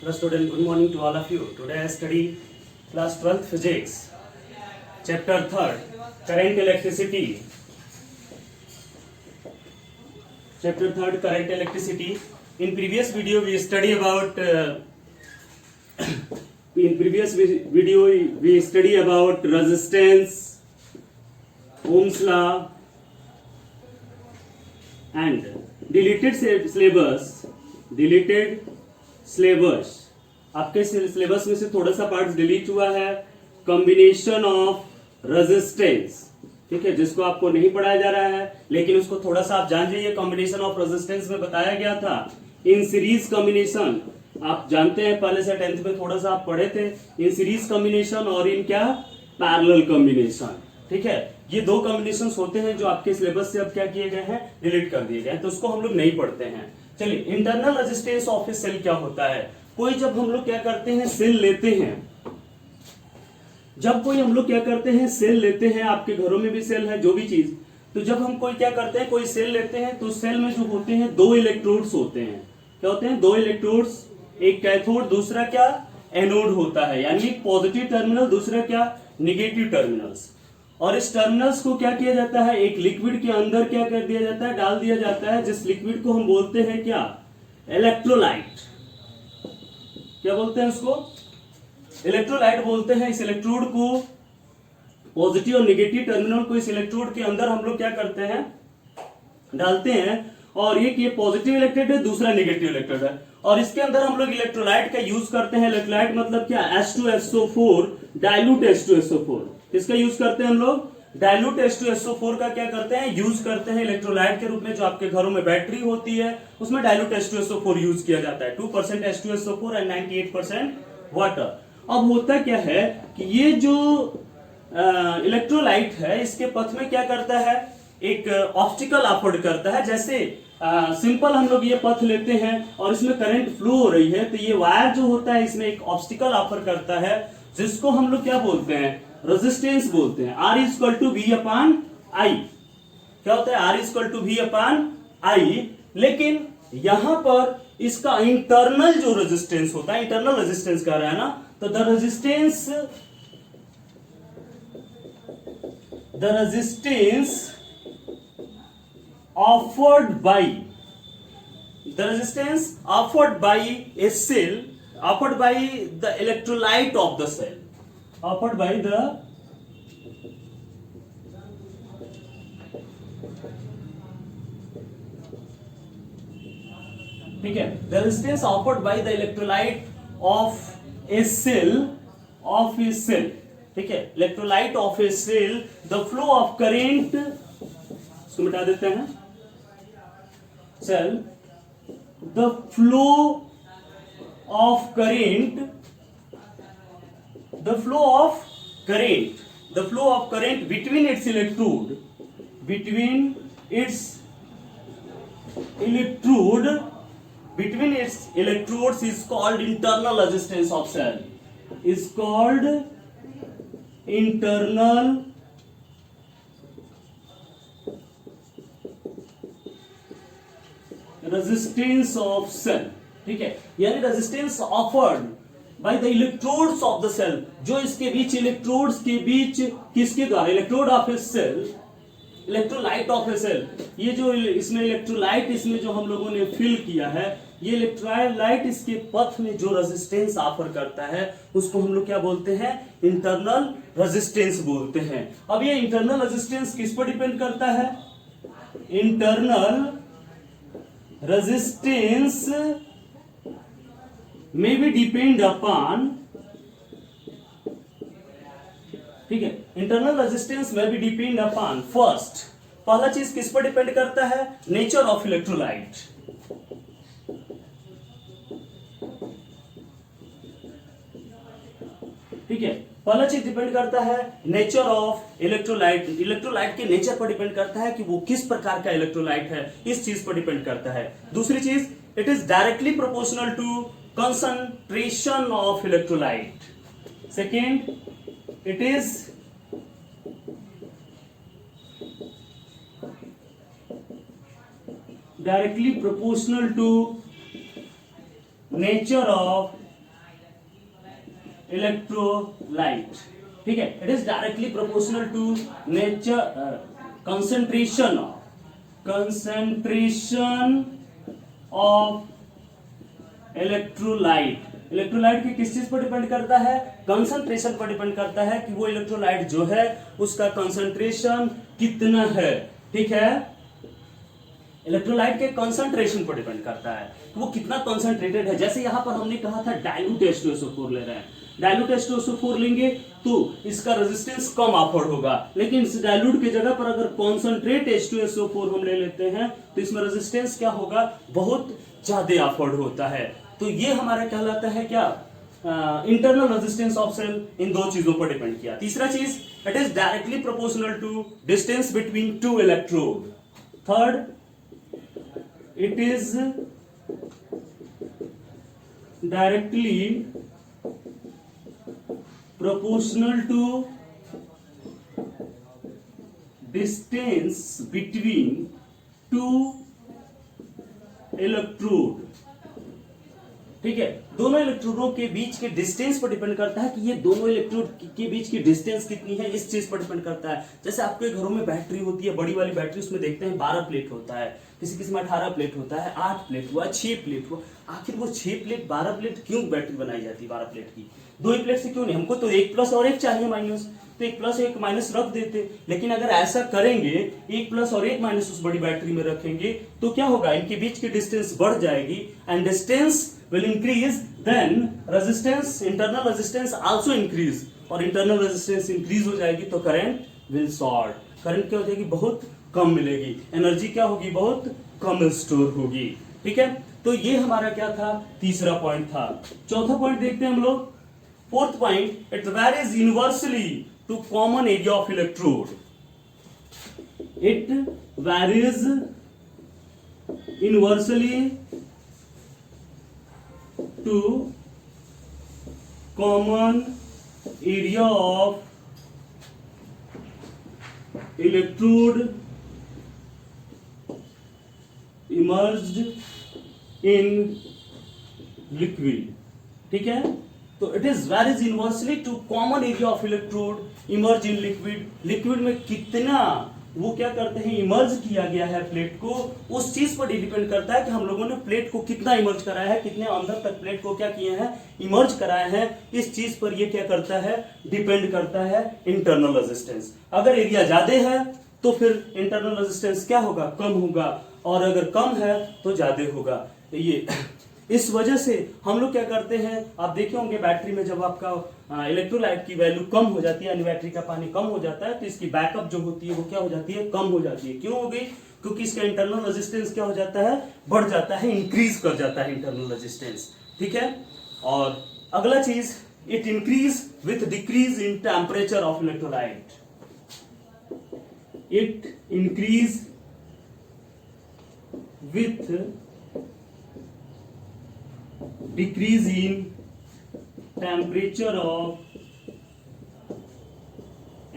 Hello student, good morning to all of you. Today I study class 12th physics, chapter 3rd, current electricity. Chapter 3rd, current electricity. In previous video we study about resistance, Ohm's law and deleted syllabus. आपके syllabus में से थोड़ा सा part delete हुआ है. Combination of resistance, ठीक है, जिसको आपको नहीं पढ़ाया जा रहा है लेकिन उसको थोड़ा सा आप जान जाइए. कॉम्बिनेशन ऑफ रेजिस्टेंस में बताया गया था इन सीरीज कॉम्बिनेशन. आप जानते हैं पहले से 10th में थोड़ा सा आप पढ़े थे इन सीरीज कॉम्बिनेशन और इन क्या पैरेलल कॉम्बिनेशन. ठीक है, ये दो कॉम्बिनेशन होते हैं जो आपके सिलेबस से अब क्या किए गए हैं, डिलीट कर दिए गए हैं, तो उसको हम लोग नहीं पढ़ते हैं. चलिए, internal resistance of a cell क्या होता है. कोई जब हम लोग क्या करते हैं, सेल लेते हैं, जब कोई हम लोग क्या करते हैं, सेल लेते हैं, आपके घरों में भी सेल है, जो भी चीज, तो जब हम कोई क्या करते हैं, कोई सेल लेते हैं, तो सेल में जो होते हैं दो इलेक्ट्रोड्स होते हैं. क्या होते हैं, दो इलेक्ट्रोड्स, एक कैथोड दूसरा क्या एनोड होता है, यानी एक पॉजिटिव टर्मिनल दूसरा क्या नेगेटिव टर्मिनल्स. और इस टर्मिनल्स को क्या किया जाता है, एक लिक्विड के अंदर क्या कर दिया जाता है, डाल दिया जाता है, जिस लिक्विड को हम बोलते हैं क्या, इलेक्ट्रोलाइट. क्या बोलते हैं उसको, इलेक्ट्रोलाइट बोलते हैं. इस इलेक्ट्रोड को, पॉजिटिव और नेगेटिव टर्मिनल को इस इलेक्ट्रोड के अंदर हम लोग क्या करते हैं, डालते हैं. और एक ये पॉजिटिव इलेक्ट्रोड है, दूसरा नेगेटिव इलेक्ट्रोड है, और इसके अंदर हम लोग इलेक्ट्रोलाइट का यूज करते हैं. इलेक्ट्रोलाइट मतलब क्या, H2SO4, डाइल्यूट H2SO4. इसका यूज करते हैं हम लोग, डाइल्यूट H2SO4 का क्या करते हैं, यूज करते हैं इलेक्ट्रोलाइट के रूप में. जो आपके घरों में बैटरी होती है उसमें डाइल्यूट H2SO4 यूज किया जाता है. 2% H2SO4 एंड 98% वाटर. अब होता क्या है कि ये जो इलेक्ट्रोलाइट है, इसके पथ में क्या करता है, एक ऑब्स्टिकल अफोर्ड करता है. जैसे सिंपल हम लोग ये पथ लेते हैं और इसमें करंट फ्लो हो रही है, तो ये वायर जो होता है इसमें एक ऑब्स्टिकल ऑफर करता है, जिसको हम लोग क्या बोलते हैं, रेजिस्टेंस बोलते हैं. R equal to V upon I. क्या होता है, R equal to V upon I. लेकिन यहां पर इसका इंटरनल जो रेजिस्टेंस होता है, इंटरनल रेजिस्टेंस कह रहा है ना, तो the resistance offered by a cell, offered by the electrolyte of the cell, offered by the ठीक है, the resistance offered by the electrolyte of a cell, ठीक है, electrolyte of a cell, the flow of current, इसको मिटा देते हैं, cell, the flow of current between its electrodes is called internal resistance of cell, is called internal resistance of cell. ठीक है, यानी resistance offered by the electrodes of the cell, जो इसके बीच, इलेक्ट्रोड्स के बीच, किसके द्वारा, electrode of a cell, electrolyte of a cell. ये जो इसमें इलेक्ट्रोलाइट, इसमें जो हम लोगों ने फिल किया है, ये इलेक्ट्रोलाइट इसके पथ में जो रेजिस्टेंस ऑफर करता है, उसको हम लोग क्या बोलते हैं, इंटरनल रेजिस्टेंस बोलते हैं. अब ये इंटरनल रेजिस्टेंस किस पर डिपेंड करता है, internal resistance may be depend upon, ठीक है, इंटरनल रेजिस्टेंस में भी डिपेंड अपॉन, फर्स्ट, पहला चीज किस पर डिपेंड करता है, नेचर ऑफ इलेक्ट्रोलाइट. ठीक है, पहला चीज डिपेंड करता है नेचर ऑफ इलेक्ट्रोलाइट. इलेक्ट्रोलाइट के नेचर पर डिपेंड करता है कि वो किस प्रकार का इलेक्ट्रोलाइट है, इस चीज पर डिपेंड करता है. दूसरी चीज, it is directly proportional to concentration of electrolyte. Second, it is directly proportional to nature of electrolyte, ठीक है, it is directly proportional to nature concentration of electrolyte. Electrolyte की किस चीज पर डिपेंड करता है? कंसंट्रेशन पर डिपेंड करता है कि वो इलेक्ट्रोलाइट जो है उसका कंसंट्रेशन कितना है, ठीक है। इलेक्ट्रोलाइट के कंसंट्रेशन पर डिपेंड करता है कि वो कितना कंसंट्रेटेड है। जैसे यहां पर हमने कहा था डाइल्यूट H2SO4 ले रहे हैं, डाइल्यूट H2SO4 लेंगे तो इसका रेजिस्टेंस कम ऑफर्ड होगा, लेकिन इस डाइल्यूट की जगह पर अगर कॉन्सेंट्रेट H2SO4 हम ले लेते हैं तो इसमें रेजिस्टेंस क्या होगा? बहुत ज्यादा ऑफर्ड होता है। तो ये हमारा कहलाता है क्या? Internal resistance of cell. इन दो चीजों पर डिपेंड किया। तीसरा चीज, it is directly proportional to distance between two electrode. Third, it is directly proportional to distance between two electrode, ठीक है। दोनों इलेक्ट्रोडों के बीच के डिस्टेंस पर डिपेंड करता है कि ये दोनों इलेक्ट्रोड के बीच की डिस्टेंस कितनी है, इस चीज पर डिपेंड करता है। जैसे आपके घरों में बैटरी होती है, बड़ी वाली बैटरी, उसमें देखते हैं 12 प्लेट होता है, किसी किसी में 18 प्लेट होता है, 8 प्लेट हुआ, 6 प्लेट हुआ। आखिर वो 6 प्लेट 12 प्लेट क्यों बैटरी बनाई जाती है 12 प्लेट की? 2 ही प्लेट से क्यों नहीं? हमको तो एक प्लस और एक चाहिए माइनस, तो एक प्लस एक माइनस रख देते। लेकिन अगर ऐसा करेंगे, एक प्लस और एक माइनस उस बड़ी बैटरी में रखेंगे तो क्या होगा? इनके बीच की डिस्टेंस बढ़ जाएगी and distance will increase, then resistance, internal resistance also increase, और internal resistance increase हो जाएगी तो current will short, current क्या हो जाएगी? बहुत कम मिलेगी, एनर्जी क्या होगी? बहुत कम स्टोर होगी, ठीक है। तो ये हमारा क्या था? तीसरा पॉइंट था। चौथा पॉइंट देखते हैं हम लोग। Fourth point, it varies universally to common area of electrode. It varies universally to common area of electrode immersed in liquid, ठीक है। तो it is varies universally to common area of electrode immerse in liquid. Liquid में कितना वो क्या करते हैं? Emerge किया गया है प्लेट को, उस चीज पर डिपेंड करता है कि हम लोगों ने प्लेट को कितना इमर्ज कराया है, कितने अंदर तक प्लेट को क्या किए हैं? इमर्ज कराया है। इस चीज पर ये क्या करता है? डिपेंड करता है इंटरनल रेजिस्टेंस। अगर एरिया ज्यादा है तो फिर इंटरनल रेजिस्टेंस क्या होगा? कम होगा, और अगर कम है तो ज्यादा होगा। ये इस वजह से हम लोग क्या करते हैं, आप देखे होंगे बैटरी में जब आपका इलेक्ट्रोलाइट की वैल्यू कम हो जाती है, यानी बैटरी का पानी कम हो जाता है, तो इसकी बैकअप जो होती है वो क्या हो जाती है? कम हो जाती है। क्यों हो गई? क्योंकि इसका इंटरनल रेजिस्टेंस क्या हो जाता है? बढ़ जाता है, इंक्रीज कर जाता है इंटरनल रेजिस्टेंस, ठीक है। और अगला चीज, it increase with decrease in temperature of electrolyte. It increase with decrease in temperature of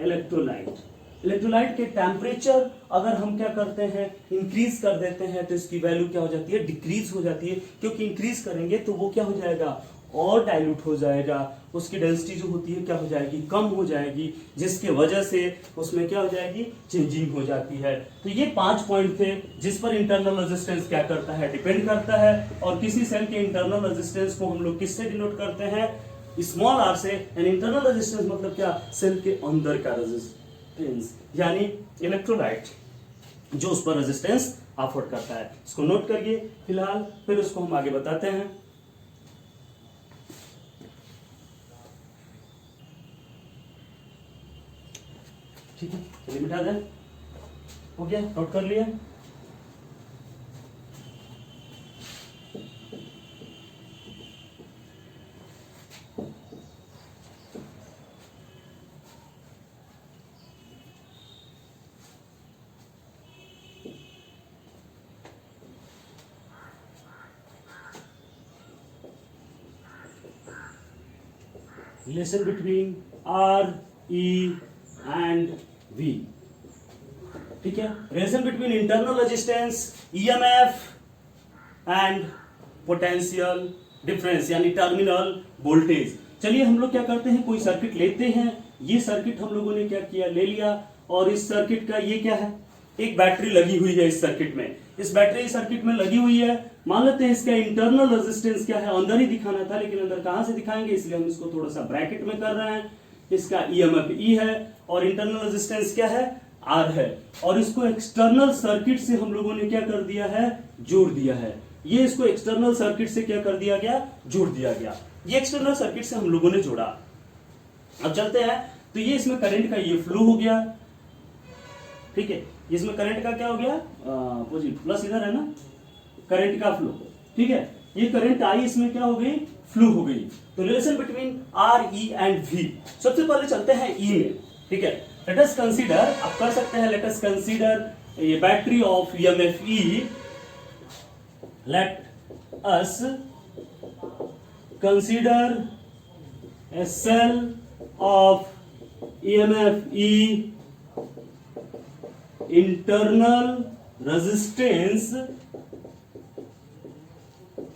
electrolyte। Electrolyte के टेम्परेचर अगर हम क्या करते हैं? इंक्रीज कर देते हैं तो इसकी वैल्यू क्या हो जाती है? डिक्रीज हो जाती है। क्योंकि इंक्रीज करेंगे तो वो क्या हो जाएगा? और डाइल्यूट हो जाएगा, उसकी डेंसिटी जो होती है क्या हो जाएगी? कम हो जाएगी, जिसके वजह से उसमें क्या हो जाएगी? चेंजिंग हो जाती है। तो ये 5 पॉइंट थे जिस पर इंटरनल रेजिस्टेंस क्या करता है? डिपेंड करता है। और किसी सेल के इंटरनल रेजिस्टेंस को हम लोग किससे डिनोट करते हैं? स्मॉल आर से। एंड इंटरनल रेजिस्टेंस मतलब क्या? सेल के अंदर का रेजिस्टेंस, यानी इलेक्ट्रोलाइट जो उस पर रेजिस्टेंस अफोर्ड करता है। इसको नोट करिए फिलहाल, फिर उसको हम आगे बताते हैं। ठीक है, चलिए मिटा दें। हो गया? नोट कर लिया? Relation between R, E and V, ठीक है। Relation between internal resistance, EMF and potential difference, यानी टर्मिनल वोल्टेज। चलिए हम लोग क्या करते हैं, कोई सर्किट लेते हैं। ये सर्किट हम लोगों ने क्या किया, ले लिया, और इस सर्किट का ये क्या है, एक बैटरी लगी हुई है इस सर्किट में। इस बैटरी सर्किट में लगी हुई है, मान लेते हैं इसका इंटरनल रेजिस्टेंस क्या है, अंदर ही दिखाना था लेकिन अंदर कहां से दिखाएंगे, इसलिए हम इसको थोड़ा सा ब्रैकेट में कर रहे हैं। इसका ईएमएफ ई है और इंटरनल रेजिस्टेंस क्या है, आर है, और इसको एक्सटर्नल सर्किट से हम लोगों ने क्या कर दिया है, जोड़ दिया है। ये इसको एक्सटर्नल सर्किट से क्या कर दिया गया, जोड़ दिया गया। ये एक्सटर्नल सर्किट से हम लोगों ने जोड़ा। अब चलते हैं, तो ये इसमें करंट का ये फ्लो हो गया, ठीक है, इसमें करंट का क्या हो गया, प्लस इधर है ना, करंट का फ्लो, ठीक है, ये करंट आई इसमें क्या हो गई, फ्लो हो गई। तो relation between R E and V, सबसे पहले चलते हैं ई में, ठीक है। लेट अस कंसीडर, आप कर सकते हैं, लेट अस कंसीडर ये battery of EMF E, let us consider a cell of EMF E, internal resistance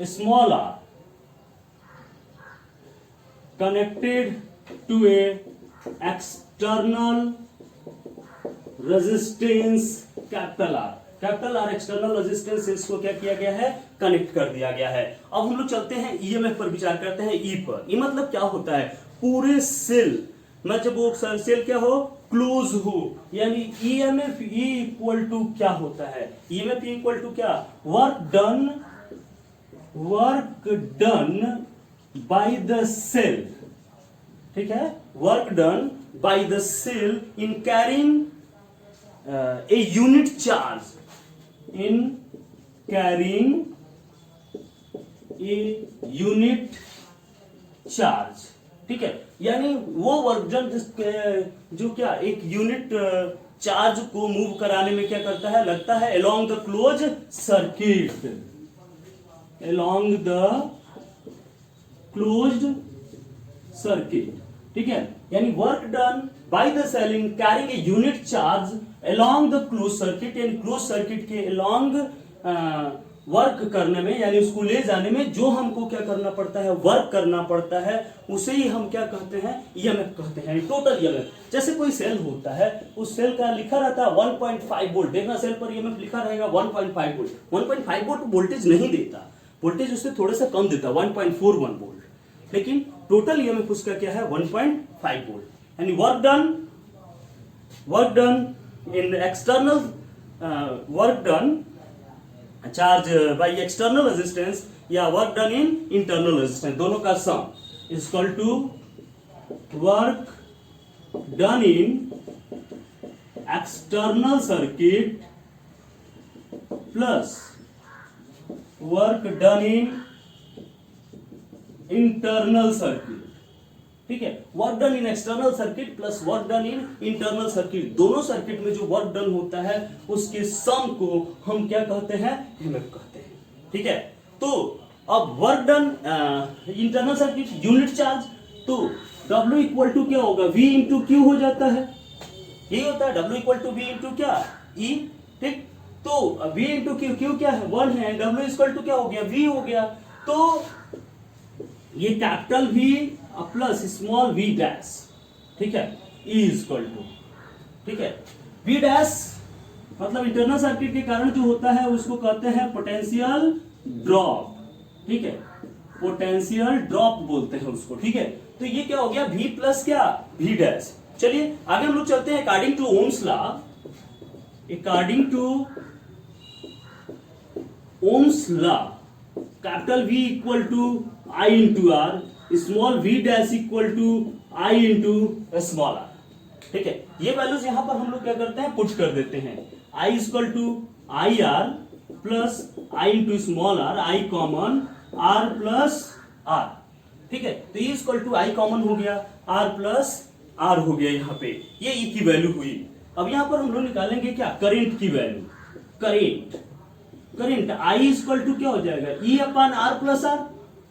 small r, connected to a external resistance capital R। Capital R external resistance से इसको क्या किया गया है, कनेक्ट कर दिया गया है। अब हम लोग चलते हैं ईएमएफ पर विचार करते हैं, ई पर। ई मतलब क्या होता है, पूरे सेल में जब वो सेल क्या हो, क्लोज हो, यानी ईएमएफ ई इक्वल टू क्या होता है, ईएमएफ ई इक्वल टू क्या, work done by the cell, ठीक है, work done by the cell in carrying a unit charge, in carrying a unit charge, ठीक है, यानी वो वर्क डन जो क्या एक यूनिट चार्ज को मूव कराने में क्या करता है, लगता है along the closed circuit, along the closed circuit, ठीक है, यानी work done by the cell in carrying a unit charge along the closed circuit, यानी क्लोज सर्किट के along वर्क करने में, यानी उसको ले जाने में जो हमको क्या करना पड़ता है, वर्क करना पड़ता है, उसे ही हम क्या कहते हैं, ईएमएफ कहते हैं, टोटल ईएमएफ। जैसे कोई सेल होता है, उस सेल का लिखा रहता है 1.5 वोल्ट, देखना सेल पर ईएमएफ लिखा रहेगा 1.5 वोल्ट। 1.5 वोल्ट वोल्टेज नहीं देता, वोल्टेज उससे थोड़ा सा कम देता, 1.41 वोल्ट, लेकिन टोटल ईएमएफ उसका क्या है, 1.5 वोल्ट। यानी work done in external work done charge by external resistance या work done in internal resistance, दोनों का sum is equal to work done in external circuit plus work done in internal circuit, ठीक है, work done in external circuit plus work done in internal circuit, दोनों circuit में जो work done होता है उसके सम को हम क्या कहते हैं, ईएमएफ कहते हैं, ठीक है। तो अब work done internal circuit unit charge, तो W इक्वल टू क्या होगा, V इंटू क्यू हो जाता है, यही होता है, W equal to V into क्या, E, ठीक। तो V इंटू क्यू, क्यू क्या है 1 है, W इक्वल टू क्या हो गया, V हो गया। तो ये capital V plus small v dash, ठीक है, E इक्वल टू, ठीक है, V डैश मतलब इंटरनल सर्किट के कारण जो होता है उसको कहते हैं पोटेंशियल ड्रॉप, ठीक है, पोटेंशियल ड्रॉप बोलते हैं उसको, ठीक है। तो ये क्या हो गया, V प्लस क्या, V डैश। चलिए आगे हम लोग चलते हैं, according to Ohm's law, according to Ohm's law, capital V equal to I into R, small v dash equal to I into small r, ठीक है। ये वैल्यूज यहां पर हम लोग क्या करते हैं, पुट कर देते हैं, I equal to I R plus I into small r, I common r plus r, ठीक है। तो ये इक्वल टू I कॉमन हो गया, r प्लस r हो गया, यहाँ पे ये E की वैल्यू हुई। अब यहां पर हम लोग निकालेंगे क्या, करंट की value, current I equal to क्या हो जाएगा, E upon r plus r,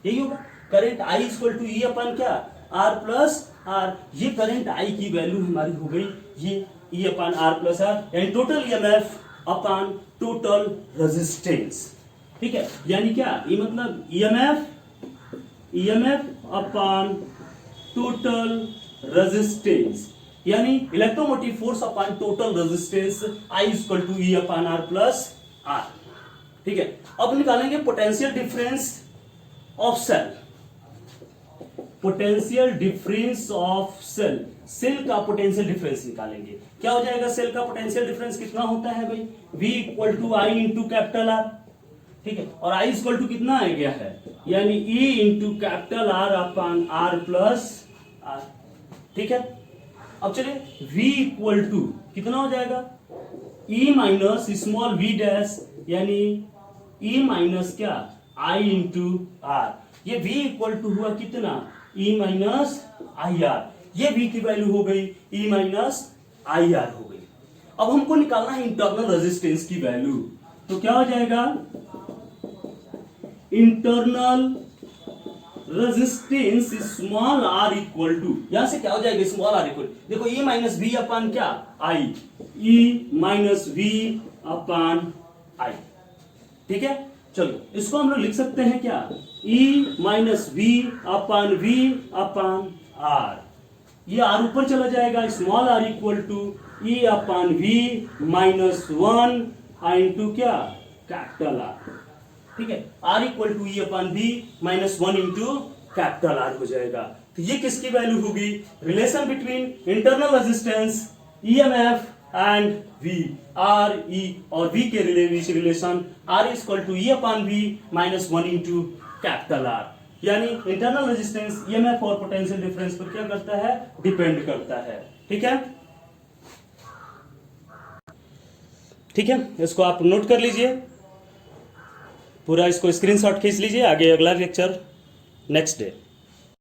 यही होगा, current I equal to E upon क्या, R प्लस R। ये करंट I की वैल्यू हमारी हो गई, ये E upon R plus R, यानी total EMF upon total resistance, ठीक है। यानी क्या, ये मतलब EMF अपन टोटल रेजिस्टेंस, यानी electromotive force upon total resistance I equal to E upon R plus R। ठीक है, अब निकालेंगे potential difference of cell. Potential difference of cell, cell का पोटेंशियल डिफरेंस निकालेंगे। क्या हो जाएगा, सेल का पोटेंशियल डिफरेंस कितना होता है भाई, V equal to I into capital R। ठीक है, और I इक्वल टू कितना आ गया है, यानी E into capital R upon R plus R। ठीक है, अब चलिए V इक्वल टू कितना हो जाएगा, E minus small v dash, यानी E माइनस क्या I इंटू R। ये V इक्वल टू हुआ कितना, E माइनस आई आर। ये V की वैल्यू हो गई E माइनस आई आर हो गई। अब हमको निकालना है इंटरनल रेजिस्टेंस की वैल्यू, तो क्या हो जाएगा, internal resistance small r equal to, यहां से क्या हो जाएगा, स्मॉल r इक्वल, देखो E माइनस वी अपॉन क्या I, E minus V upon I। ठीक है, चलो इसको हम लोग लिख सकते हैं क्या, E minus V upon R। ये R ऊपर चला जाएगा, small r equal to E upon V minus 1 into क्या कैपिटल R। ठीक है, R equal to E upon V minus 1 into capital R हो जाएगा। तो ये किसकी वैल्यू होगी, relation between internal resistance EMF and V, R E और V के relation R equal to E upon V minus 1 into capital R, यानी internal resistance EMF और पोटेंशियल डिफरेंस पर क्या करता है, डिपेंड करता है। ठीक है, ठीक है, इसको आप नोट कर लीजिए, पूरा इसको स्क्रीनशॉट खींच लीजिए, आगे अगला लेक्चर नेक्स्ट डे।